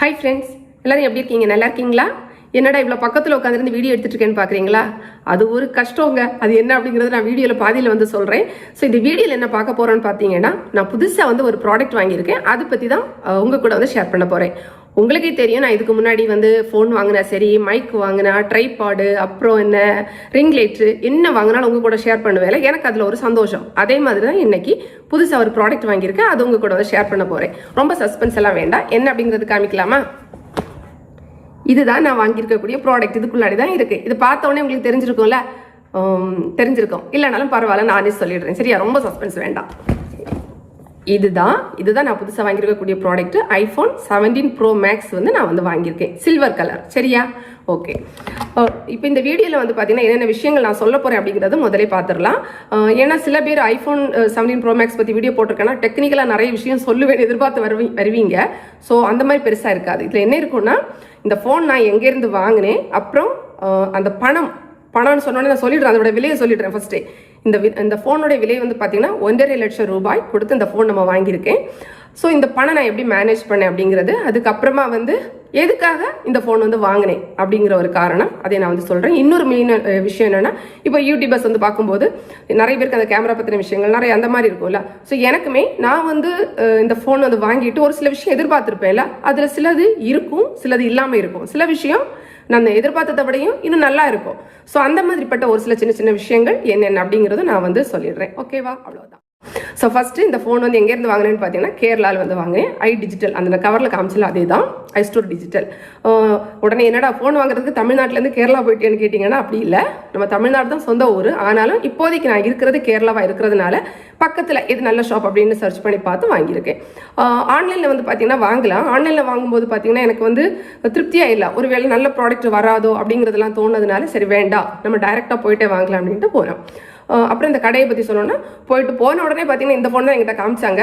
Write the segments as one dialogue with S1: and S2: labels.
S1: Hi friends, எல்லாரும் எப்படி இருக்கீங்க? நல்லா இருக்கீங்களா? என்னடா இவ்வளோ பக்கத்தில் உட்காந்துருந்து வீடியோ எடுத்துட்டு இருக்கேன்னு பார்க்குறீங்களா? அது ஒரு கஷ்டங்க. அது என்ன அப்படிங்கிறது நான் வீடியோவில் பாதியில் வந்து சொல்கிறேன். ஸோ இந்த வீடியோவில் என்ன பார்க்க போகிறோன்னு பார்த்தீங்கன்னா, நான் புதுசாக வந்து ஒரு ப்ராடக்ட் வாங்கியிருக்கேன். அதை பற்றி தான் உங்கள் கூட வந்து ஷேர் பண்ண போகிறேன். உங்களுக்கே தெரியும், நான் இதுக்கு முன்னாடி வந்து ஃபோன் வாங்கினா சரி, மைக் வாங்கினா, ட்ரைபாடு, அப்புறம் என்ன ரிங் லைட்ரு என்ன வாங்கினாலும் உங்கள் கூட ஷேர் பண்ணுவேன். எனக்கு அதில் ஒரு சந்தோஷம். அதே மாதிரி தான் இன்னைக்கு புதுசாக ஒரு ப்ராடக்ட் வாங்கியிருக்கேன். அது உங்கள் கூட வந்து ஷேர் பண்ண போகிறேன். ரொம்ப சஸ்பென்ஸ் எல்லாம் வேண்டாம். என்ன அப்படிங்கிறது காமிக்கலாமா? இதுதான் நான் வாங்கியிருக்கக்கூடிய ப்ராடக்ட். இதுக்குள்ளாடி தான் இருக்குது. இது பார்த்தோன்னே உங்களுக்கு தெரிஞ்சிருக்கும்ல, தெரிஞ்சிருக்கும். இல்லைனாலும் பரவாயில்ல, நானே சொல்லிடுறேன். சரியா? ரொம்ப சஸ்பென்ஸ் வேண்டாம். இதுதான் நான் புதுசாக வாங்கியிருக்கக்கூடிய ப்ராடக்ட். ஐஃபோன் 17 Pro Max வந்து நான் வந்து வாங்கியிருக்கேன். Silver colour. சரியா? ஓகே. இப்போ இந்த வீடியோவில் வந்து பார்த்தீங்கன்னா என்னென்ன விஷயங்கள் நான் சொல்ல போகிறேன் அப்படிங்கிறது முதலே பார்த்துடலாம். ஏன்னா சில பேர் ஐஃபோன் 17 Pro Max பற்றி வீடியோ போட்டிருக்கேன்னா டெக்னிக்கலாக நிறைய விஷயம் சொல்லுவேன், எதிர்பார்த்து வருவீங்க. ஸோ அந்த மாதிரி பெருசாக இருக்காது. இதில் என்ன இருக்குன்னா, இந்த ஃபோன் நான் எங்கேருந்து வாங்கினேன், அப்புறம் அந்த பணம்னு சொன்னோன்னே நான் சொல்லிடுறேன், அதோட விலையை சொல்லிடுறேன் ஃபர்ஸ்டே. இந்த ஃபோனோட விலை வந்து பார்த்தீங்கன்னா 1.5 லட்சம் ரூபாய் கொடுத்து இந்த ஃபோன் நம்ம வாங்கியிருக்கேன். ஸோ இந்த பணம் நான் எப்படி மேனேஜ் பண்ணேன் அப்படிங்கிறது, அதுக்கப்புறமா வந்து எதுக்காக இந்த ஃபோன் வந்து வாங்கினேன் அப்படிங்கிற ஒரு காரணம், அதை நான் வந்து சொல்கிறேன். இன்னொரு மெயின் விஷயம் என்னென்னா, இப்போ யூடியூபர்ஸ் வந்து பார்க்கும்போது நிறைய பேருக்கு அந்த கேமரா பற்றின விஷயங்கள் நிறைய அந்த மாதிரி இருக்கும்ல. ஸோ எனக்குமே நான் வந்து இந்த ஃபோன் வந்து வாங்கிட்டு ஒரு சில விஷயம் எதிர்பார்த்துருப்பேன்ல, அதில் சிலது இருக்கும், சிலது இல்லாமல் இருக்கும். சில விஷயம் நான் எதிர்பார்த்ததை விடையும் இன்னும் நல்லா இருக்கும். ஸோ அந்த மாதிரிப்பட்ட ஒரு சில சின்ன சின்ன விஷயங்கள் என்னென்ன அப்படிங்கிறத நான் வந்து சொல்லிடுறேன். ஓகேவா? அவ்வளோதான். ஸோ ஃபஸ்ட்டு இந்த ஃபோன் வந்து எங்கேருந்து வாங்கினேன்னு பார்த்தீங்கன்னா, கேரளாவில் வந்து வாங்கினேன். ஐ டிஜிட்டல், அந்த கவரில் காமிச்சல அதே தான், ஐ ஸ்டோர் டிஜிட்டல். உடனே என்னடா ஃபோன் வாங்குறதுக்கு தமிழ்நாட்டிலேருந்து கேரளா போயிட்டேன்னு கேட்டிங்கன்னா, அப்படி இல்லை. நம்ம தமிழ்நாடு தான் சொந்த ஊர். ஆனாலும் இப்போதைக்கு நான் இருக்கிறது கேரளாவாக இருக்கிறதுனால பக்கத்தில் எது நல்ல ஷாப் அப்படின்னு சர்ச் பண்ணி பார்த்து வாங்கியிருக்கேன். ஆன்லைனில் வந்து பார்த்தீங்கன்னா வாங்கலாம். ஆன்லைனில் வாங்கும்போது பார்த்தீங்கன்னா எனக்கு வந்து திருப்தியாக இல்லை. ஒருவேளை நல்ல ப்ராடக்ட் வராதோ அப்படிங்கிறதெல்லாம் தோணுனதுனால சரி வேண்டாம், நம்ம டைரெக்டாக போயிட்டே வாங்கலாம் அப்படின்ட்டு போகிறோம். அப்புறம் இந்த கடையை பற்றி சொல்லணும்னா, போன உடனே பார்த்தீங்கன்னா இந்த ஃபோன் தான் என்கிட்ட காமிச்சாங்க.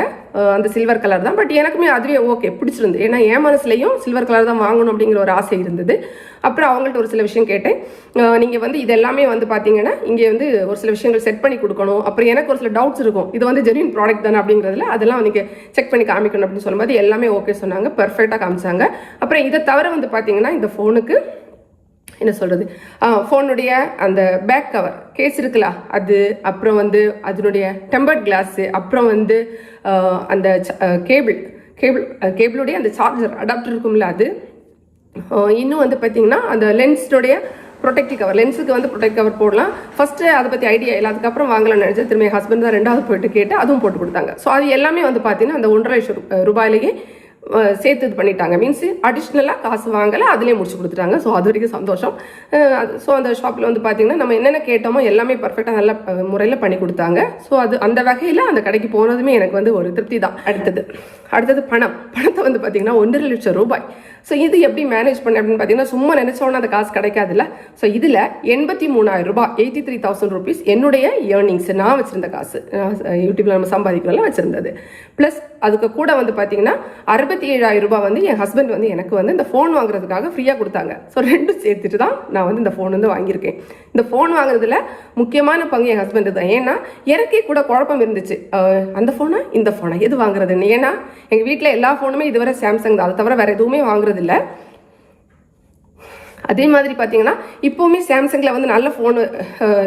S1: அந்த சில்வர் கலர் தான். பட் எனக்குமே அதுவே ஓகே, பிடிச்சிருந்து. ஏன்னா என் மனசுலையும் சில்வர் கலர் தான் வாங்கணும் அப்படிங்கிற ஒரு ஆசை இருந்தது. அப்புறம் அவங்கள்ட்ட ஒரு சில விஷயம் கேட்டேன். நீங்கள் வந்து இது எல்லாமே வந்து பார்த்தீங்கன்னா இங்கே வந்து ஒரு சில விஷயங்கள் செட் பண்ணி கொடுக்கணும். அப்புறம் எனக்கு ஒரு சில டவுட்ஸ் இருக்கும், இது வந்து ஜென்யூன் ப்ராடக்ட் தானே அப்படிங்கிறதுல அதெல்லாம் நீங்கள் செக் பண்ணி காமிக்கணும் அப்படின்னு சொல்லும்போது எல்லாமே ஓகே சொன்னாங்க. பெர்ஃபெக்டாக காமிச்சாங்க. அப்புறம் இதை தவிர வந்து பார்த்தீங்கன்னா இந்த ஃபோனுக்கு என்ன சொல்கிறது, ஃபோனுடைய அந்த பேக் கவர் கேஸ் இருக்குல்ல அது, அப்புறம் வந்து அதனுடைய டெம்பர்ட் கிளாஸு, அப்புறம் வந்து அந்த கேபிளுடைய அந்த சார்ஜர் அடாப்டர் இருக்கும்ல அது, இன்னும் வந்து பார்த்தீங்கன்னா அந்த லென்ஸுடைய ப்ரொடெக்டிவ் கவர், லென்ஸுக்கு வந்து ப்ரொடெக்ட் கவர் போடலாம். ஃபஸ்ட்டு அதை பற்றி ஐடியா இல்லை, அதுக்கப்புறம் வாங்கலாம்னு நினச்சேன். திரும்ப ஹஸ்பண்ட் தான் ரெண்டாவது போயிட்டு கேட்டு அதுவும் போட்டு கொடுத்தாங்க. ஸோ அது எல்லாமே வந்து பார்த்தீங்கன்னா அந்த 1.5 லட்சம் ரூபாயிலேயே சேர்த்து இது பண்ணிட்டாங்க. மீன்ஸ் அடிஷ்னலாக காசு வாங்கலை, அதிலே முடிச்சு கொடுத்துட்டாங்க. ஸோ அது வரைக்கும் சந்தோஷம். ஸோ அந்த ஷாப்பில் வந்து பார்த்தீங்கன்னா நம்ம என்னென்ன கேட்டோமோ எல்லாமே பர்ஃபெக்டாக நல்ல முறையில் பண்ணி கொடுத்தாங்க. ஸோ அது அந்த வகையில் அந்த கடைக்கு போனதுமே எனக்கு வந்து ஒரு திருப்தி தான். அடுத்தது பணத்தை வந்து பார்த்தீங்கன்னா 1.5 லட்சம் ரூபாய். ஸோ இது எப்படி மேனேஜ் பண்ண அப்படின்னு பார்த்தீங்கன்னா, சும்மா நினைச்சோன்னா அந்த காசு கிடைக்காதுல்ல. ஸோ இதில் 83,000 ரூபாய், 83,000 rupees என்னுடைய ஏர்னிங்ஸ், நான் வச்சுருந்த காசு, யூடியூப்பில் நம்ம சம்பாதிக்கலாம் வச்சுருந்தது. ப்ளஸ் அதுக்கு கூட வந்து பார்த்தீங்கன்னா 67,000 ரூபாய் வந்து என் ஹஸ்பண்ட் வந்து எனக்கு வந்து இந்த ஃபோன் வாங்குறதுக்காக ஃப்ரீயாக கொடுத்தாங்க. ஸோ ரெண்டும் சேர்த்துட்டு தான் நான் வந்து இந்த ஃபோன் வந்து வாங்கியிருக்கேன். இந்த ஃபோன் வாங்குறதுல முக்கியமான பங்கு என் ஹஸ்பண்ட் தான். ஏன்னா எனக்கே கூட குழப்பம் இருந்துச்சு, அந்த ஃபோனா இந்த ஃபோனா எது வாங்குறதுன்னு. ஏன்னா எங்கள் வீட்டில் எல்லா ஃபோனுமே இதுவரை சாம்சங் தான், அதை தவிர வேறு எதுவுமே வாங்குறதில்ல. அதே மாதிரி பார்த்தீங்கன்னா இப்போவுமே சாம்சங்கில் வந்து நல்ல ஃபோனு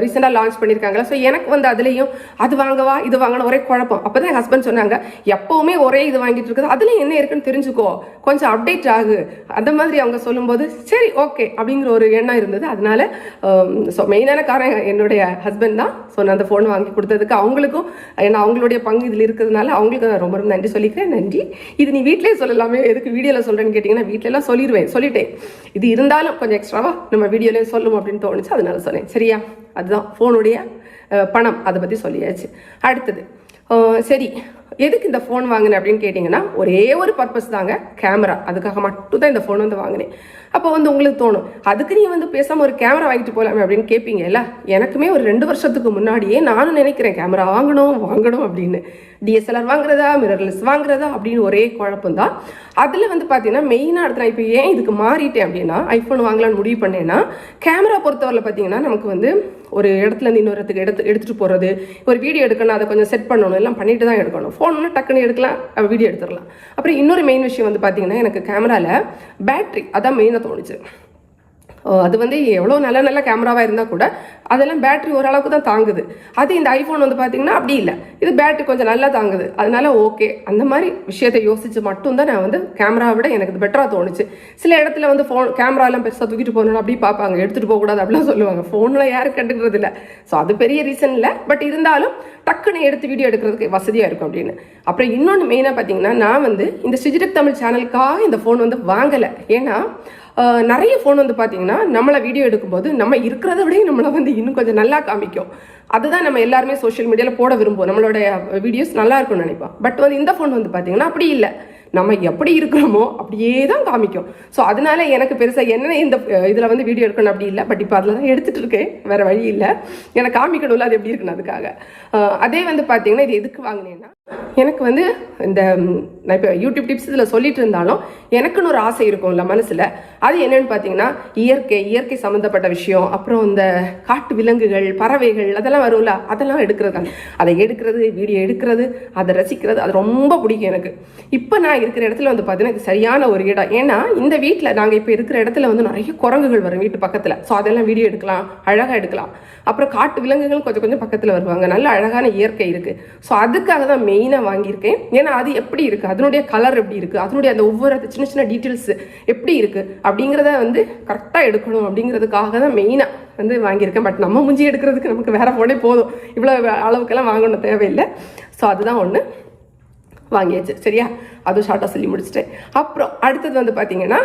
S1: ரீசெண்டாக லான்ச் பண்ணியிருக்காங்களா. ஸோ எனக்கு வந்து அதுலேயும் அது வாங்கவா இது வாங்கணும் ஒரே குழப்பம். அப்போ தான் என் ஹஸ்பண்ட் சொன்னாங்க, எப்போவுமே ஒரே இது வாங்கிட்டு இருக்குது, அதுலேயும் என்ன இருக்குன்னு தெரிஞ்சுக்கோ, கொஞ்சம் அப்டேட் ஆகு, அந்த மாதிரி அவங்க சொல்லும்போது சரி ஓகே அப்படிங்கிற ஒரு எண்ணம் இருந்தது. அதனால ஸோ மெயினான காரணம் என்னுடைய ஹஸ்பண்ட் தான். ஸோ நான் அந்த ஃபோன் வாங்கி கொடுத்ததுக்கு அவங்களுக்கும், ஏன்னா அவங்களுடைய பங்கு இதில் இருக்கிறதுனால அவங்களுக்கு நான் ரொம்ப ரொம்ப நன்றி சொல்லிக்கிறேன். நன்றி. இது நீ வீட்டிலே சொல்லலாமே, எதுக்கு வீடியோவில் சொல்கிறேன்னு கேட்டிங்கன்னா, வீட்டிலலாம் சொல்லிட்டேன். இது இருந்தாலும் கொஞ்சம் எக்ஸ்ட்ராவா நம்ம வீடியோலேயே சொல்லும் அப்படின்னு தோணுச்சு, அதனால சொன்னேன். சரியா? அதுதான் ஃபோனுடைய பணம், அதை பற்றி சொல்லியாச்சு. அடுத்தது சரி, எதுக்கு இந்த ஃபோன் வாங்கினேன் அப்படின்னு கேட்டிங்கன்னா, ஒரே ஒரு பர்பஸ் தாங்க, கேமரா. அதுக்காக மட்டும் தான் இந்த ஃபோன் வந்து வாங்கினேன். அப்போ வந்து உங்களுக்கு தோணும், அதுக்கு நீ வந்து பேசாமல் ஒரு கேமரா வாங்கிட்டு போகலாமே அப்படின்னு கேட்பீங்க இல்லை? எனக்குமே ஒரு 2 வருஷத்துக்கு முன்னாடியே நானும் நினைக்கிறேன் கேமரா வாங்கணும் அப்படின்னு. டிஎஸ்எல்ஆர் வாங்குறதா, மிரர்லெஸ் வாங்குறதா அப்படின்னு ஒரே குழப்பம் தான். அதில் வந்து பார்த்தீங்கன்னா மெயினாக அடுத்த நான் இப்போ ஏன் இதுக்கு மாறிட்டேன் அப்படின்னா, ஐஃபோன் வாங்கலான்னு முடிவு பண்ணேன்னா, கேமரா பொறுத்தவரையில் பார்த்தீங்கன்னா நமக்கு வந்து ஒரு இடத்துலேருந்து இன்னொரு இடத்துக்கு எடுத்துகிட்டு போகிறது, ஒரு வீடியோ எடுக்கணும், அதை கொஞ்சம் செட் பண்ணணும், எல்லாம் பண்ணிட்டு தான் எடுக்கணும். ஃபோன்னா டக்குன்னு எடுக்கலாம், வீடியோ எடுத்துடலாம். அப்புறம் இன்னொரு மெயின் விஷயம் வந்து பார்த்தீங்கன்னா, எனக்கு கேமராவில் பேட்ரி அதான் மெயினாக தோணுச்சு. அது வந்து எவ்வளோ நல்ல கேமராவாக இருந்தால் கூட அதெல்லாம் பேட்டரி ஓரளவுக்கு தான் தாங்குது. அது இந்த ஐஃபோன் வந்து பார்த்தீங்கன்னா அப்படி இல்லை, இது பேட்டரி கொஞ்சம் நல்லா தாங்குது. அதனால ஓகே, அந்த மாதிரி விஷயத்தை யோசிச்சு மட்டும்தான் நான் வந்து கேமராவை விட எனக்கு இது பெட்டராக தோணுச்சு. சில இடத்துல வந்து கேமராலாம் பெருசாக தூக்கிட்டு போகணும்னு அப்படி பார்ப்பாங்க, எடுத்துகிட்டு போகக்கூடாது அப்படிலாம் சொல்லுவாங்க. ஃபோனில் யாரும் கண்டுக்கிறது இல்லை. ஸோ அது பெரிய ரீசன் இல்லை, பட் இருந்தாலும் டக்குன்னு எடுத்து வீடியோ எடுக்கிறதுக்கு வசதியாக இருக்கும் அப்படின்னு. அப்புறம் இன்னொன்று மெயினாக பார்த்தீங்கன்னா, நான் வந்து இந்த ஸ்டிஜிடெக் தமிழ் சேனலுக்காக இந்த ஃபோன் வந்து வாங்கலை. ஏன்னா நிறைய ஃபோன் வந்து பார்த்தீங்கன்னா நம்மளை வீடியோ எடுக்கும்போது நம்ம இருக்கிறத விட நம்மளை வந்து இன்னும் கொஞ்சம் நல்லா காமிக்கும். அதுதான் நம்ம எல்லாருமே சோஷியல் மீடியாவில் போட விரும்புவோம், நம்மளோட வீடியோஸ் நல்லா இருக்கும்னு நினைப்போம். பட் வந்து இந்த ஃபோன் வந்து பார்த்தீங்கன்னா அப்படி இல்லை, நம்ம எப்படி இருக்கிறோமோ அப்படியே தான் காமிக்கும். ஸோ அதனால எனக்கு பெருசாக என்ன இந்த இதில் வந்து வீடியோ எடுக்கணும் அப்படி இல்லை. பட் இப்போ அதில் தான் எடுத்துகிட்டு இருக்கேன், வேறு வழி இல்லை, எனக்கு காமிக்கணும்ல அது எப்படி இருக்குன்னு அதுக்காக. அதே வந்து பார்த்தீங்கன்னா இது எதுக்கு வாங்கினேன்னா, எனக்கு வந்து இந்த நான் இப்போ யூடியூப் டிப்ஸ் இதில் சொல்லிட்டு இருந்தாலும் எனக்குன்னு ஒரு ஆசை இருக்கும்ல மனசில். அது என்னன்னு பார்த்தீங்கன்னா இயற்கை சம்மந்தப்பட்ட விஷயம், அப்புறம் இந்த காட்டு விலங்குகள், பறவைகள் அதெல்லாம் வரும்ல, அதெல்லாம் எடுக்கிறது, அதை எடுக்கிறது, வீடியோ எடுக்கிறது, அதை ரசிக்கிறது, அது ரொம்ப பிடிக்கும் எனக்கு. இப்போ நான் இருக்கிற இடத்துல வந்து பார்த்தீங்கன்னா இது சரியான ஒரு இடம். ஏன்னா இந்த வீட்டில் நாங்கள் இப்போ இருக்கிற இடத்துல வந்து நிறைய குரங்குகள் வரும் வீட்டு பக்கத்தில். ஸோ அதெல்லாம் வீடியோ எடுக்கலாம், அழகாக எடுக்கலாம். அப்புறம் காட்டு விலங்குகள் கொஞ்சம் பக்கத்தில் வருவாங்க, நல்ல அழகான இயற்கை இருக்குது. ஸோ அதுக்காக தான் மெயினாக வாங்கியிருக்கேன். ஏன்னா அது எப்படி இருக்குது, அதனுடைய கலர் எப்படி இருக்குது, அதனுடைய அந்த ஒவ்வொரு சின்ன டீட்டெயில்ஸ் எப்படி இருக்குது அப்படிங்கிறத வந்து கரெக்டாக எடுக்கணும் அப்படிங்கிறதுக்காக தான் மெயினாக வந்து வாங்கியிருக்கேன். பட் நம்ம முஞ்சி எடுக்கிறதுக்கு நமக்கு வேற ஃபோனே போதும், இவ்வளோ அளவுக்கெல்லாம் வாங்கணும் தேவையில்லை. ஸோ அதுதான் ஒன்று வாங்கியாச்சு. சரியா, அதுவும் ஷார்ட்டாக சொல்லி முடிச்சிட்டேன். அப்புறம் அடுத்தது வந்து பார்த்தீங்கன்னா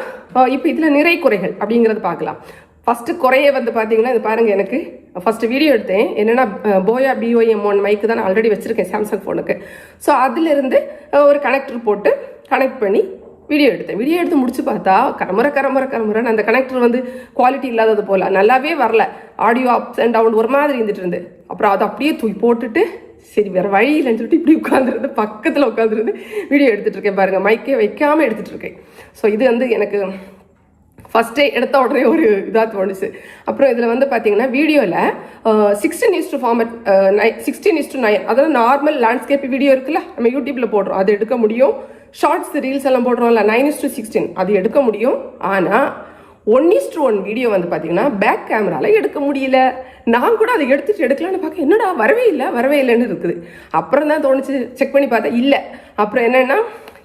S1: இப்போ இதில் நிறை குறைகள் அப்படிங்கிறது பார்க்கலாம். ஃபஸ்ட்டு குறைய வந்து பார்த்தீங்கன்னா இது பாருங்கள், எனக்கு ஃபஸ்ட்டு வீடியோ எடுத்தேன் என்னென்னா போயா BOM1 மைக்கு தான் நான் ஆல்ரெடி வச்சுருக்கேன் சாம்சங் ஃபோனுக்கு. ஸோ அதிலிருந்து ஒரு கனெக்டர் போட்டு கனெக்ட் பண்ணி வீடியோ எடுத்து முடிச்சு பார்த்தா கரமுறை அந்த கனெக்டர் வந்து குவாலிட்டி இல்லாதது போல் நல்லாவே வரல, ஆடியோ அப்ஸ் அண்ட் டவுன் ஒரு மாதிரி இருந்துட்டு இருந்து. அப்புறம் அதை அப்படியே தூக்கி போட்டுட்டு சரி வேறு வழி இல்லைன்னு சொல்லிட்டு இப்படி உட்காந்துருந்து பக்கத்தில் உட்காந்துருந்து வீடியோ எடுத்துகிட்டு இருக்கேன். பாருங்கள், மைக்கே வைக்காமல் எடுத்துகிட்டு இருக்கேன். ஸோ இது வந்து எனக்கு ஃபஸ்ட்டே எடுத்த உடனே ஒரு இதாக தோணுச்சு. அப்புறம் இதில் வந்து பார்த்தீங்கன்னா வீடியோவில் 16:9 ஃபார்மேட் 16:9, அதாவது நார்மல் லேண்ட்ஸ்கேப் வீடியோ இருக்குல்ல, நம்ம யூடியூப்பில் போடுறோம், அது எடுக்க முடியும். ஷார்ட்ஸ் ரீல்ஸ் எல்லாம் போடுறோம்ல 9:16 அது எடுக்க முடியும். ஆனால் 1:1 வீடியோ வந்து பார்த்தீங்கன்னா பேக் கேமராவில் எடுக்க முடியல. நான் கூட அதை எடுக்கலான்னு பார்க்க என்னடா வரவே இல்லைன்னு இருக்குது. அப்புறம் தான் தோணுச்சு, செக் பண்ணி பார்த்தா இல்லை. அப்புறம்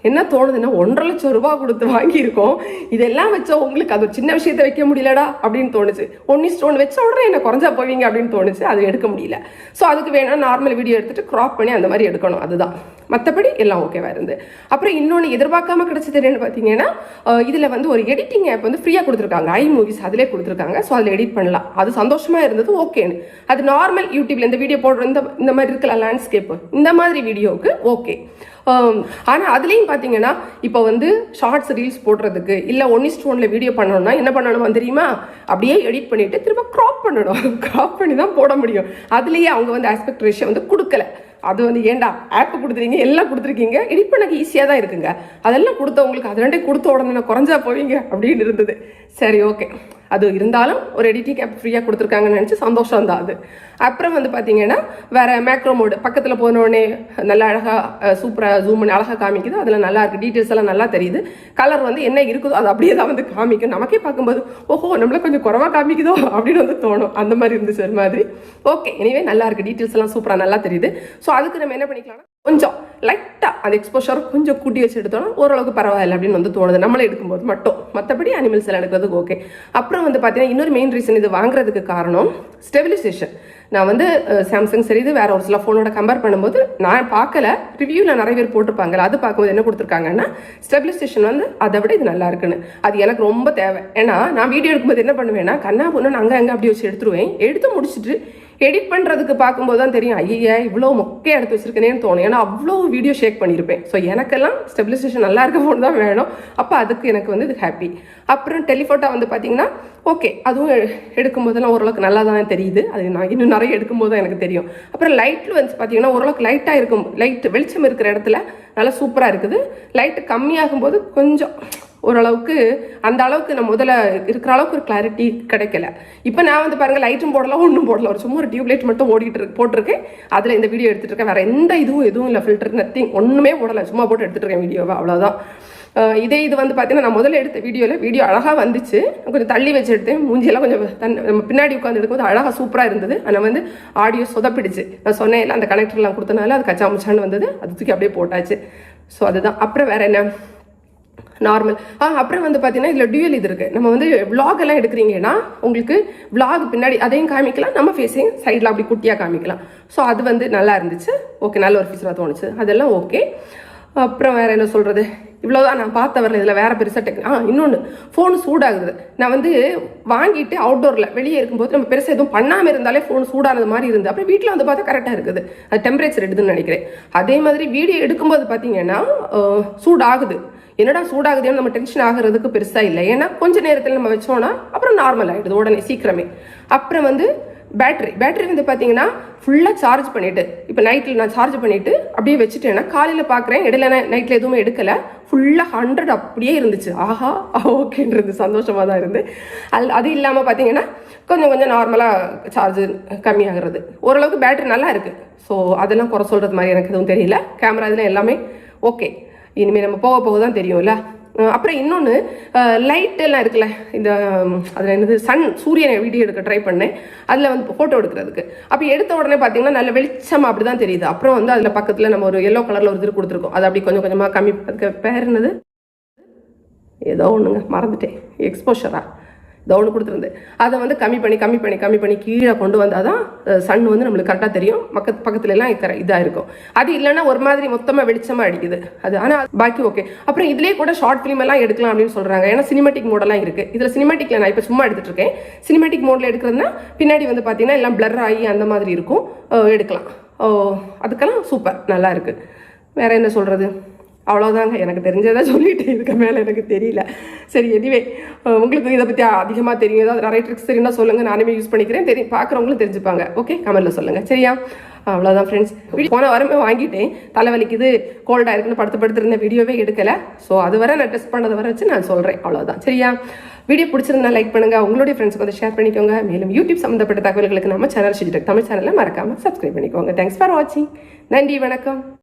S1: என்ன தோணுதுன்னா 1.5 லட்சம் ரூபா கொடுத்து வாங்கியிருக்கோம், இதெல்லாம் வச்சா உங்களுக்கு அது ஒரு சின்ன விஷயத்தை வைக்க முடியலடா அப்படின்னு தோணுச்சு. 1:1 வச்ச உடனே என்ன குறைஞ்சா போவீங்க அப்படின்னு தோணுச்சு, அது எடுக்க முடியல. ஸோ அதுக்கு வேணா நார்மல் வீடியோ எடுத்துட்டு கிராப் பண்ணி அந்த மாதிரி எடுக்கணும், அதுதான். மற்றபடி எல்லாம் ஓகேவா இருந்து. அப்புறம் இன்னொன்று எதிர்பார்க்காம கிடைச்சது என்னன்னு பார்த்தீங்கன்னா, இதில் வந்து ஒரு எடிட்டிங் ஆப் வந்து ஃப்ரீயாக கொடுத்துருக்காங்க, iMovies அதிலே கொடுத்துருக்காங்க. ஸோ அதில் எடிட் பண்ணலாம், அது சந்தோஷமாக இருந்தது, ஓகேன்னு. அது நார்மல் யூடியூப்ல இந்த வீடியோ போடுற இந்த மாதிரி இருக்கலாம் லேண்ட்ஸ்கேப்பு, இந்த மாதிரி வீடியோவுக்கு ஓகே. ஆனால் அதுலேயும் பார்த்தீங்கன்னா இப்போ வந்து ஷார்ட்ஸ் ரீல்ஸ் போடுறதுக்கு இல்லை 1:1 வீடியோ பண்ணணும்னா என்ன பண்ணணுமா தெரியுமா, அப்படியே எடிட் பண்ணிவிட்டு திரும்ப க்ராப் பண்ணி தான் போட முடியும். அதுலேயே அவங்க வந்து ஆஸ்பெக்ட் ரேஷியோ வந்து கொடுக்கல. அது வந்து ஏண்டா ஆப் கொடுத்துருக்கீங்க, எல்லாம் கொடுத்துருக்கீங்க, எடிட் பண்ணக்கு ஈஸியாக தான் இருக்குங்க, அதெல்லாம் கொடுத்தவங்களுக்கு அது ரெண்டே கொடுத்த உடனே குறைஞ்சா போவீங்க அப்படின்னு இருந்தது. சரி ஓகே, அது இருந்தாலும் ஒரு எடிட்டிங் ஆப் ஃப்ரீயாக கொடுத்துருக்காங்கன்னு நினச்சி சந்தோஷம் தான் அது. அப்புறம் வந்து பார்த்தீங்கன்னா வேறு மேக்ரோ மோடு பக்கத்தில் போனோடனே நல்லா அழகாக சூப்பராக ஜூம் பண்ணி அழகாக காமிக்குது, அதில் நல்லா இருக்குது, டீட்டெயில்ஸ் எல்லாம் நல்லா தெரியுது. கலர் வந்து என்ன இருக்குதோ அது அப்படியே தான் வந்து காமிக்கும். நமக்கே பார்க்கும்போது ஓஹோ நம்மளை கொஞ்சம் குறைவாக காமிக்குதோ அப்படின்னு வந்து தோணும், அந்த மாதிரி இருந்துச்சு ஒரு மாதிரி. ஓகே, எனிவே நல்லா இருக்குது, டீட்டெயில்ஸ் எல்லாம் சூப்பராக நல்லா தெரியுது. ஸோ அதுக்கு நம்ம என்ன பண்ணிக்கலாம்னா கொஞ்சம் லைட்டாக அந்த எக்ஸ்போஷர் கொஞ்சம் கூட்டி வச்சு எடுத்தோம்னா ஓரளவுக்கு பரவாயில்லை அப்படின்னு வந்து தோணுது நம்மளே எடுக்கும்போது மட்டும். மற்றபடி அனிமல்ஸ் எல்லாம் எடுக்கிறதுக்கு ஓகே. அப்புறம் வந்து பார்த்தீங்கன்னா இன்னொரு மெயின் ரீசன் இது வாங்குறதுக்கு காரணம் ஸ்டெபிலைசேஷன். நான் வந்து சாம்சங் சரி இது வேற ஒரு சில ஃபோனோட கம்பேர் பண்ணும்போது நான் பார்க்கல, ரிவ்யூவில் நிறைய பேர் போட்டிருப்பாங்கல்ல, அது பார்க்கும்போது என்ன கொடுத்துருக்காங்கன்னா ஸ்டெபிலைசேஷன் வந்து அதை விட இது நல்லா இருக்குன்னு. அது எனக்கு ரொம்ப தேவை. ஏன்னா நான் வீடியோ எடுக்கும்போது என்ன பண்ணுவேன்னா கண்ணா பொண்ணு அங்கே அப்படி வச்சு எடுத்துருவேன். எடுத்து முடிச்சுட்டு எடிட் பண்ணுறதுக்கு பார்க்கும்போது தான் தெரியும் ஐயா இவ்வளோ மொக்கையாக எடுத்து வச்சிருக்கேனேன்னு தோணும். ஏன்னா அவ்வளோ வீடியோ ஷேக் பண்ணியிருப்பேன். ஸோ எனக்கெல்லாம் ஸ்டெபிலைசேஷன் நல்லா இருக்க ஃபோன் தான் வேணும். அப்போ அதுக்கு எனக்கு வந்து இது ஹாப்பி. அப்புறம் டெலிஃபோட்டோ வந்து பார்த்தீங்கன்னா ஓகே, அதுவும் எடுக்கும்போதெல்லாம் ஓரளவுக்கு நல்லா தான் தெரியுது. அது நான் இன்னும் நிறைய எடுக்கும்போது தான் எனக்கு தெரியும். அப்புறம் லைட்டில் வந்து பார்த்தீங்கன்னா ஓரளவுக்கு லைட்டாக இருக்கும், லைட் வெளிச்சம் இருக்கிற இடத்துல நல்லா சூப்பராக இருக்குது. லைட்டு கம்மியாகும்போது கொஞ்சம் ஓரளவுக்கு அந்த அளவுக்கு நம்ம முதல்ல இருக்கிற அளவுக்கு ஒரு கிளாரிட்டி கிடைக்கல. இப்போ நான் வந்து பாருங்கள் லைட்டும் போடலாம் ஒன்றும் போடல, ஒரு சும்மா ஒரு டியூப்லைட் மட்டும் போட்டிருக்கேன். அதில் இந்த வீடியோ எடுத்துகிட்டு இருக்கேன். வேறு எந்த எதுவும் இல்லை, ஃபில்டர் நத்திங் ஒன்றுமே போடலை, சும்மா போட்டு எடுத்துகிட்டு இருக்கேன் வீடியோவை, அவ்வளோதான். இது வந்து பார்த்தீங்கன்னா நான் முதல்ல எடுத்த வீடியோ அழகாக வந்துச்சு. கொஞ்சம் தள்ளி வச்சு எடுத்தேன், மூஞ்சியெல்லாம் கொஞ்சம் நம்ம பின்னாடி உட்காந்து எடுக்கும்போது அழகாக சூப்பராக இருந்தது. ஆனால் வந்து ஆடியோ சொதப்பிடுச்சு. நான் சொன்னேன் இல்லை, அந்த கனெக்டர்லாம் கொடுத்தனால அது கச்சாமுச்சான்னு வந்தது, அது தூக்கி அப்படியே போட்டாச்சு. ஸோ அதுதான். அப்புறம் வேறு என்ன நார்மல். அப்புறம் வந்து பார்த்தீங்கன்னா இதில் டியூவல் இது இருக்குது. நம்ம வந்து விளாக் எல்லாம் எடுக்கிறீங்கன்னா உங்களுக்கு விளாக் பின்னாடி அதையும் காமிக்கலாம், நம்ம ஃபேஸையும் சைடில் அப்படி குட்டியாக காமிக்கலாம். ஸோ அது வந்து நல்லா இருந்துச்சு. ஓகே, நல்ல ஒரு ஃபீச்சராக தோணுச்சு, அதெல்லாம் ஓகே. அப்புறம் வேறு என்ன சொல்கிறது, இவ்வளோதான் நான் பார்த்த வரல. இதில் வேறு பெருசாக இன்னொன்று, ஃபோன் சூடாகுது. நான் வந்து வாங்கிட்டு அவுட்டோரில் வெளியே இருக்கும்போது நம்ம பெருசாக எதுவும் பண்ணாமல் இருந்தாலே ஃபோன் சூடானது மாதிரி இருந்து, அப்புறம் வீட்டில் வந்து பார்த்தா கரெக்டாக இருக்குது. அது டெம்பரேச்சர் எடுதுன்னு நினைக்கிறேன். அதே மாதிரி வீடியோ எடுக்கும்போது பார்த்தீங்கன்னா சூடாகுது. என்னடா சூடாகுதுன்னு நம்ம டென்ஷன் ஆகிறதுக்கு பெருசாக இல்லை, ஏன்னா கொஞ்சம் நேரத்தில் நம்ம வச்சோன்னா அப்புறம் நார்மல் ஆகிடுது உடனே சீக்கிரமே. அப்புறம் வந்து பேட்டரி வந்து பார்த்தீங்கன்னா ஃபுல்லாக சார்ஜ் பண்ணிவிட்டு, இப்போ நைட்டில் நான் சார்ஜ் பண்ணிவிட்டு அப்படியே வச்சுட்டேன்னா காலையில் பார்க்குறேன், இடையில நைட்டில் எதுவுமே எடுக்கலை, ஃபுல்லாக 100 அப்படியே இருந்துச்சு. ஆஹா ஓகேன்றது சந்தோஷமாக தான் இருந்து. அது இல்லாமல் பார்த்தீங்கன்னா கொஞ்சம் நார்மலாக சார்ஜ் கம்மியாகிறது. ஓரளவுக்கு பேட்டரி நல்லா இருக்குது. ஸோ அதெல்லாம் குறை சொல்கிறது மாதிரி எனக்கு எதுவும் தெரியல. கேமரா இதெல்லாம் எல்லாமே ஓகே. இனிமேல் நம்ம போக தான் தெரியும்ல. அப்புறம் இன்னொன்று, லைட் எல்லாம் இருக்குல்ல, இந்த அதில் என்னது சூரியனை வீடியோ எடுக்க ட்ரை பண்ணேன், அதில் வந்து ஃபோட்டோ எடுக்கிறதுக்கு. அப்போ எடுத்த உடனே பார்த்தீங்கன்னா நல்ல வெளிச்சமாக அப்படி தான் தெரியுது. அப்புறம் வந்து அதில் பக்கத்தில் நம்ம ஒரு எல்லோ கலரில் ஒரு இது கொடுத்துருக்கோம், அது அப்படி கொஞ்சம் கொஞ்சமாக கம்மி. அதுக்கு பேர் என்னது, ஏதோ ஒன்றுங்க மறந்துட்டேன், எக்ஸ்போஷரா ஏதோ ஒன்று கொடுத்துருந்தேன். அதை வந்து கம்மி பண்ணி கீழே கொண்டு வந்தால் தான் சன் வந்து நம்மளுக்கு கரெக்டாக தெரியும். பக்கத்துல எல்லாம் இதாக இருக்கும். அது இல்லைன்னா ஒரு மாதிரி மொத்தமாக வெளிச்சமாக அடிக்குது அது. ஆனால் பாக்கி ஓகே. அப்புறம் இதுலேயே கூட ஷார்ட் ஃபிலிம் எல்லாம் எடுக்கலாம் அப்படின்னு சொல்கிறாங்க. ஏன்னா சினிமேட்டிக் மோடெல்லாம் இருக்குது. இதில் சினிமேட்டிக்கில் நான் இப்போ சும்மா எடுத்துகிட்டு இருக்கேன். சினிமேட்டிக் மோடில் எடுக்கிறதுனா பின்னாடி வந்து பார்த்தீங்கன்னா எல்லாம் பிளர் ஆகி அந்த மாதிரி இருக்கும், எடுக்கலாம். அதுக்கெல்லாம் சூப்பர், நல்லா இருக்குது. வேறு என்ன சொல்கிறது, அவ்வளோதாங்க. எனக்கு தெரிஞ்சதை சொல்லிட்டு இதுக்கு மேலே எனக்கு தெரியல. சரி, எனிவே உங்களுக்கு இதை பற்றி அதிகமாக தெரியும், ஏதாவது நிறைய ட்ரிக்ஸ் தெரியும்னா சொல்லுங்கள், நானுமே யூஸ் பண்ணிக்கிறேன். பார்க்குறவங்களும் தெரிஞ்சுப்பாங்க. ஓகே, கமெண்ட்டில் சொல்லுங்கள். சரியா? அவ்வளோதான் ஃப்ரெண்ட்ஸ். போன வாரமே வாங்கிட்டேன், தலைவலிக்குது கோல்டாக இருக்குன்னு படுத்துருந்த வீடியோவே எடுக்கலை. ஸோ அது வரை நான் டெஸ்ட் பண்ணதை வர வச்சு நான் சொல்கிறேன். அவ்வளோதான். சரியா? வீடியோ பிடிச்சிருந்தா லைக் பண்ணுங்கள், உங்களுடைய ஃப்ரெண்ட்ஸுக்கு வந்து ஷேர் பண்ணிக்கோங்க. மேலும் யூடியூப் சம்மந்தப்பட்ட தகவல்களுக்கு நம்ம சேனல் தமிழ் சேனலில் மறக்காமல் சப்ஸ்கிரைப் பண்ணிக்கோங்க. தேங்க்ஸ் ஃபார் வாட்சிங். நன்றி, வணக்கம்.